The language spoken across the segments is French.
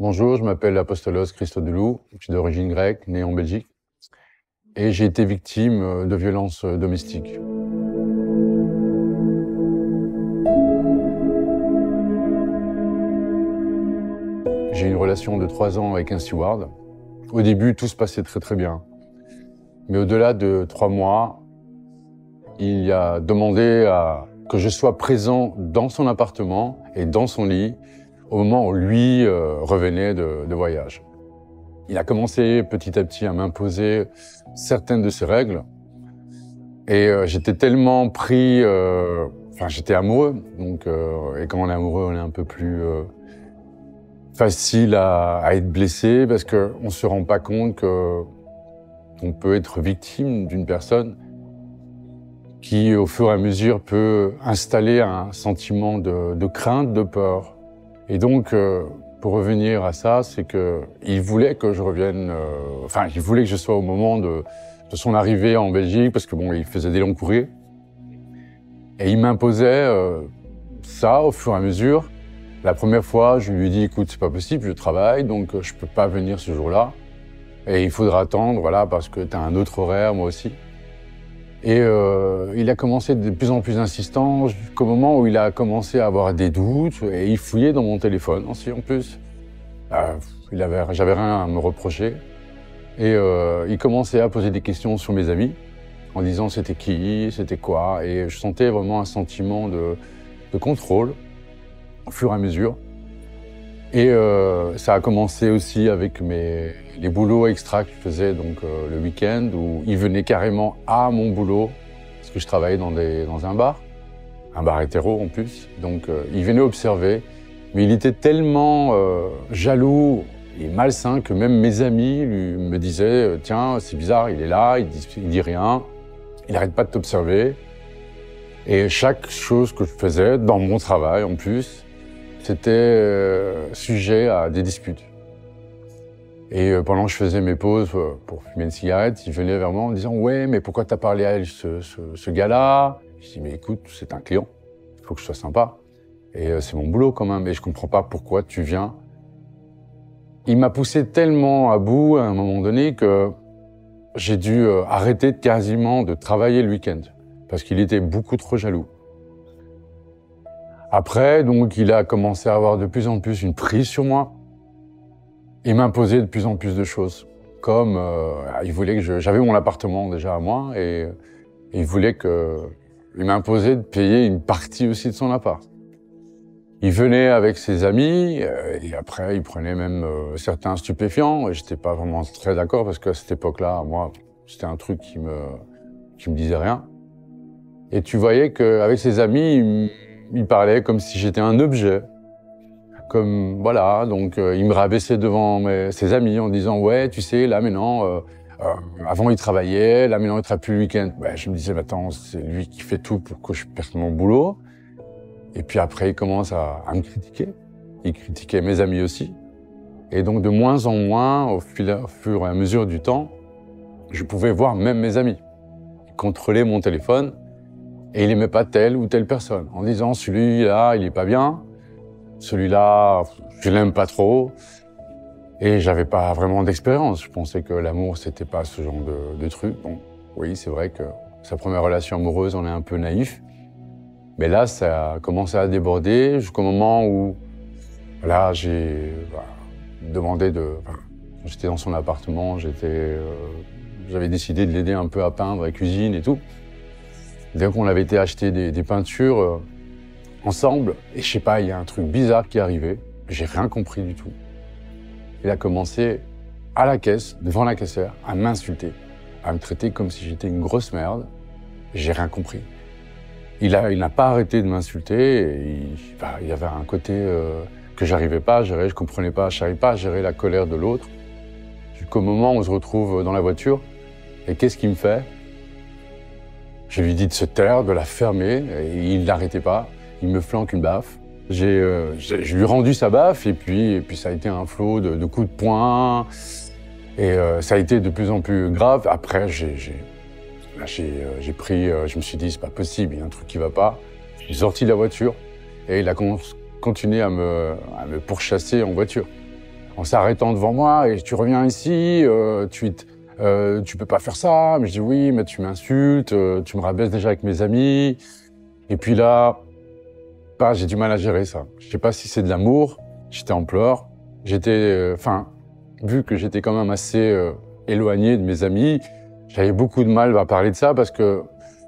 Bonjour, je m'appelle Apostolos Christodoulou, je suis d'origine grecque, né en Belgique, et j'ai été victime de violences domestiques. J'ai une relation de 3 ans avec un steward. Au début, tout se passait très bien. Mais au-delà de 3 mois, il a demandé que je sois présent dans son appartement et dans son lit au moment où lui revenait de voyage. Il a commencé petit à petit à m'imposer certaines de ses règles. Et j'étais tellement pris... j'étais amoureux. Donc, et quand on est amoureux, on est un peu plus facile à être blessé parce qu'on ne se rend pas compte qu'on peut être victime d'une personne qui, au fur et à mesure, peut installer un sentiment de crainte, de peur. Et donc, pour revenir à ça, c'est qu'il voulait que je revienne... il voulait que je sois au moment de son arrivée en Belgique, parce que bon, il faisait des longs courriers. Et il m'imposait ça au fur et à mesure. La première fois, je lui ai dit, écoute, c'est pas possible, je travaille, donc je peux pas venir ce jour-là. Et il faudra attendre, voilà, parce que t'as un autre horaire, moi aussi. Et il a commencé de plus en plus insistant, jusqu'au moment où il a commencé à avoir des doutes, et il fouillait dans mon téléphone aussi, en plus. J'avais rien à me reprocher. Et il commençait à poser des questions sur mes amis, en disant c'était qui, c'était quoi, et je sentais vraiment un sentiment de contrôle, au fur et à mesure. Et ça a commencé aussi avec les boulots extra que je faisais donc, le week-end, où il venait carrément à mon boulot, parce que je travaillais dans un bar hétéro en plus. Donc il venait observer, mais il était tellement jaloux et malsain que même mes amis me disaient « Tiens, c'est bizarre, il est là, il dit rien, il n'arrête pas de t'observer ». Et chaque chose que je faisais, dans mon travail en plus, c'était sujet à des disputes. Et pendant que je faisais mes pauses pour fumer une cigarette, il venait vers moi en disant « Ouais, mais pourquoi t'as parlé à ce gars-là » Je dis « Mais écoute, c'est un client, il faut que je sois sympa. Et c'est mon boulot quand même, et je comprends pas pourquoi tu viens. » Il m'a poussé tellement à bout à un moment donné que j'ai dû arrêter quasiment de travailler le week-end, parce qu'il était beaucoup trop jaloux. Après, donc, il a commencé à avoir de plus en plus une prise sur moi. Il m'imposait de plus en plus de choses. Comme, il voulait que j'avais mon appartement déjà à moi, et il voulait il m'imposait de payer une partie aussi de son appart. Il venait avec ses amis, et après, il prenait même certains stupéfiants, et j'étais pas vraiment très d'accord, parce qu'à cette époque-là, moi, c'était un truc qui me disait rien. Et tu voyais qu'avec ses amis, il parlait comme si j'étais un objet. Comme, voilà, donc il me rabaissait devant ses amis en disant « Ouais, tu sais, là maintenant, avant il travaillait, là maintenant il travaille plus le week-end. » Je me disais « Mais attends, c'est lui qui fait tout pour que je perde mon boulot. » Et puis après, il commence à me critiquer. Il critiquait mes amis aussi. Et donc de moins en moins, au fur et à mesure du temps, je pouvais voir même mes amis. Il contrôlait mon téléphone et il n'aimait pas telle ou telle personne, en disant « Celui-là, il est pas bien. Celui-là, je l'aime pas trop. » Et j'avais pas vraiment d'expérience. Je pensais que l'amour, c'était pas ce genre de truc. Bon, oui, c'est vrai que sa première relation amoureuse, on est un peu naïf. Mais là, ça a commencé à déborder jusqu'au moment où, là, j'ai demandé quand j'étais dans son appartement, j'avais décidé de l'aider un peu à peindre, à cuisine et tout. Donc, on avait été acheter des peintures ensemble, et je sais pas, il y a un truc bizarre qui est arrivé. J'ai rien compris du tout. Il a commencé à la caisse, devant la caissière, à m'insulter, à me traiter comme si j'étais une grosse merde. J'ai rien compris. Il n'a pas arrêté de m'insulter. Il y avait un côté que j'arrivais pas à gérer, je comprenais pas, j'arrivais pas à gérer la colère de l'autre. Jusqu'au moment où on se retrouve dans la voiture, et qu'est-ce qu'il me fait? Je lui dis de se taire, de la fermer, et il n'arrêtait pas. Il me flanque une baffe. Je lui ai rendu sa baffe, et puis ça a été un flot de coups de poing. Et ça a été de plus en plus grave. Après, je me suis dit, c'est pas possible, il y a un truc qui va pas. Je suis sorti de la voiture, et il a continué à me pourchasser en voiture, en s'arrêtant devant moi, et tu reviens ici, tu peux pas faire ça. Mais je dis oui, mais tu m'insultes, tu me rabaisses déjà avec mes amis. Et puis là, bah, j'ai du mal à gérer ça. Je sais pas si c'est de l'amour, j'étais en pleurs. J'étais, vu que j'étais quand même assez éloigné de mes amis, j'avais beaucoup de mal à parler de ça parce que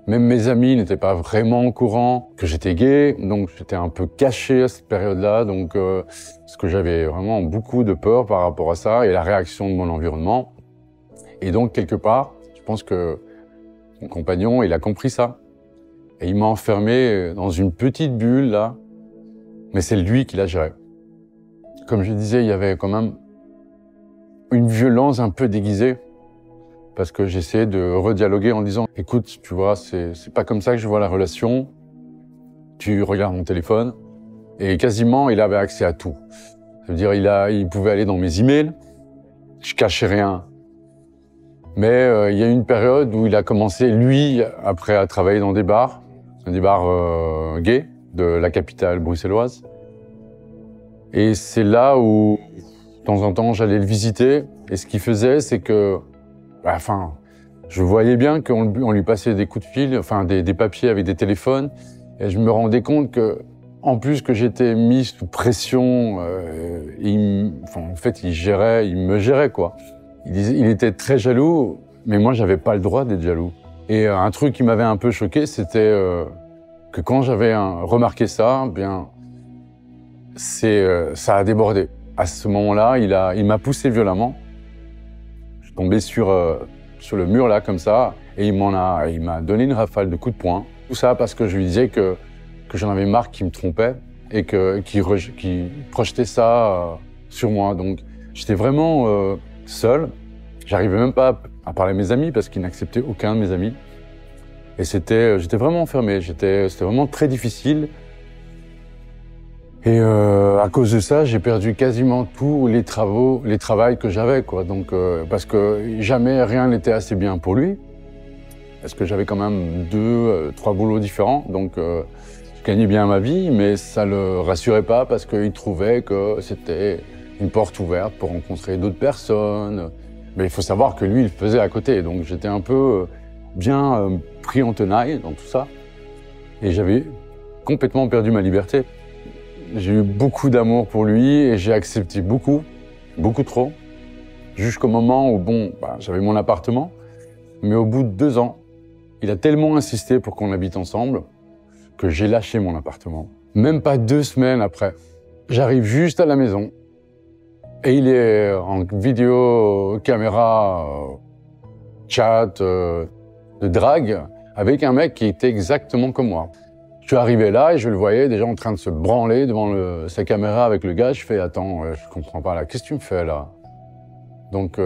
même mes amis n'étaient pas vraiment au courant que j'étais gay, donc j'étais un peu caché à cette période-là, donc parce que j'avais vraiment beaucoup de peur par rapport à ça et la réaction de mon environnement. Et donc quelque part, je pense que mon compagnon, il a compris ça. Et il m'a enfermé dans une petite bulle, là. Mais c'est lui qui l'a géré. Comme je disais, il y avait quand même une violence un peu déguisée. Parce que j'essayais de redialoguer en disant « Écoute, tu vois, c'est pas comme ça que je vois la relation. Tu regardes mon téléphone. » Et quasiment, il avait accès à tout. Ça veut dire, il pouvait aller dans mes emails. Je cachais rien. Mais il y a eu une période où il a commencé, lui, après, à travailler dans des bars gays de la capitale bruxelloise. Et c'est là où, de temps en temps, j'allais le visiter. Et ce qu'il faisait, c'est que, je voyais bien qu'on lui passait des coups de fil, des papiers avec des téléphones. Et je me rendais compte que, en plus que j'étais mis sous pression, en fait, il me gérait, quoi. Il était très jaloux, mais moi, j'avais pas le droit d'être jaloux. Et un truc qui m'avait un peu choqué, c'était que quand j'avais remarqué ça, bien, ça a débordé. À ce moment-là, il m'a poussé violemment. Je suis tombé sur le mur là, comme ça, et il m'a donné une rafale de coups de poing. Tout ça parce que je lui disais que j'en avais marre qu'il me trompait et qu'il projetait ça sur moi. Donc, j'étais vraiment seul. J'arrivais même pas à parler à mes amis parce qu'il n'acceptait aucun de mes amis. Et j'étais vraiment enfermé. C'était vraiment très difficile. Et à cause de ça, j'ai perdu quasiment tous les travails que j'avais, quoi. Donc, parce que jamais rien n'était assez bien pour lui. Parce que j'avais quand même 3 boulots différents. Donc, je gagnais bien ma vie, mais ça le rassurait pas parce qu'il trouvait que c'était une porte ouverte pour rencontrer d'autres personnes. Mais il faut savoir que lui, il le faisait à côté. Donc, j'étais un peu bien pris en tenaille dans tout ça. Et j'avais complètement perdu ma liberté. J'ai eu beaucoup d'amour pour lui et j'ai accepté beaucoup trop, jusqu'au moment où, j'avais mon appartement, mais au bout de 2 ans, il a tellement insisté pour qu'on habite ensemble que j'ai lâché mon appartement. Même pas 2 semaines après, j'arrive juste à la maison et il est en vidéo, caméra, chat, de drague avec un mec qui était exactement comme moi. Je suis arrivé là et je le voyais déjà en train de se branler devant sa caméra avec le gars. Je fais « Attends, je comprends pas là, qu'est-ce que tu me fais là ?» Donc,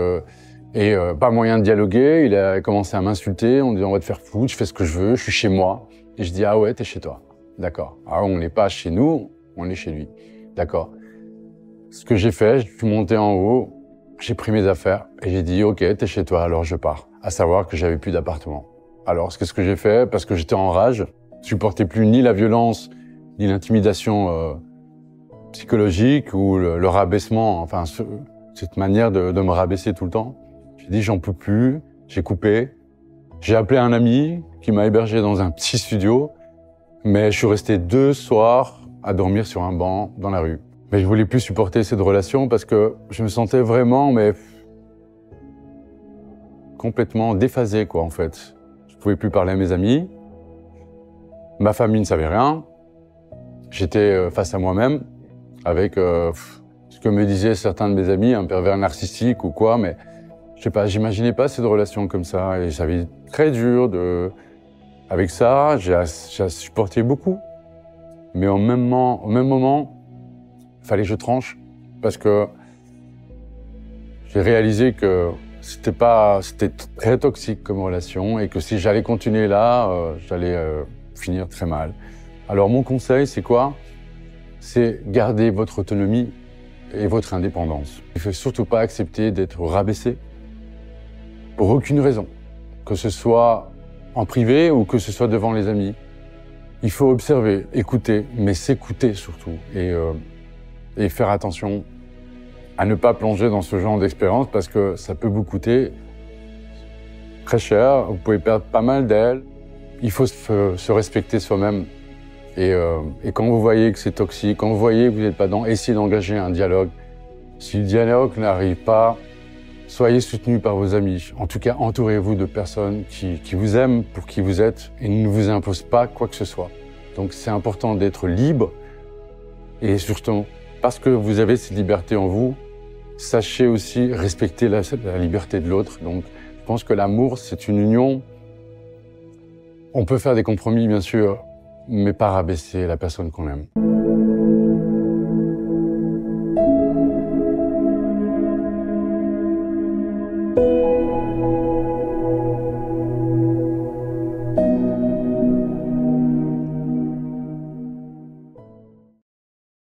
pas moyen de dialoguer, il a commencé à m'insulter en disant « On va te faire foutre, je fais ce que je veux, je suis chez moi. » Et je dis « Ah ouais, t'es chez toi. D'accord. Ah, on n'est pas chez nous, on est chez lui. D'accord. » Ce que j'ai fait, je suis monté en haut, j'ai pris mes affaires et j'ai dit « Ok, t'es chez toi, alors je pars. » À savoir que j'avais plus d'appartement. Alors, qu'est-ce que j'ai fait? Parce que j'étais en rage. Je supportais plus ni la violence, ni l'intimidation psychologique ou le rabaissement, cette manière de me rabaisser tout le temps. J'ai dit j'en peux plus, j'ai coupé. J'ai appelé un ami qui m'a hébergé dans un petit studio, mais je suis resté 2 soirs à dormir sur un banc dans la rue. Mais je voulais plus supporter cette relation parce que je me sentais vraiment, complètement déphasé, quoi, en fait. Je pouvais plus parler à mes amis. Ma famille ne savait rien. J'étais face à moi-même, avec ce que me disaient certains de mes amis, un pervers narcissique ou quoi, mais je sais pas, j'imaginais pas cette relation comme ça, et j'avais très dur avec ça, j'ai supporté beaucoup. Mais au même moment, il fallait que je tranche, parce que j'ai réalisé que c'était très toxique comme relation, et que si j'allais continuer là, j'allais finir très mal. Alors mon conseil, c'est quoi? C'est garder votre autonomie et votre indépendance. Il ne faut surtout pas accepter d'être rabaissé pour aucune raison, que ce soit en privé ou que ce soit devant les amis. Il faut observer, écouter, mais s'écouter surtout et faire attention à ne pas plonger dans ce genre d'expérience parce que ça peut vous coûter très cher, vous pouvez perdre pas mal d'ailes. Il faut se respecter soi-même. Et quand vous voyez que c'est toxique, quand vous voyez que vous n'êtes pas dedans, essayez d'engager un dialogue. Si le dialogue n'arrive pas, soyez soutenu par vos amis. En tout cas, entourez-vous de personnes qui vous aiment pour qui vous êtes et ne vous imposent pas quoi que ce soit. Donc c'est important d'être libre et surtout, parce que vous avez cette liberté en vous, sachez aussi respecter la liberté de l'autre. Donc je pense que l'amour, c'est une union. On peut faire des compromis, bien sûr, mais pas rabaisser la personne qu'on aime.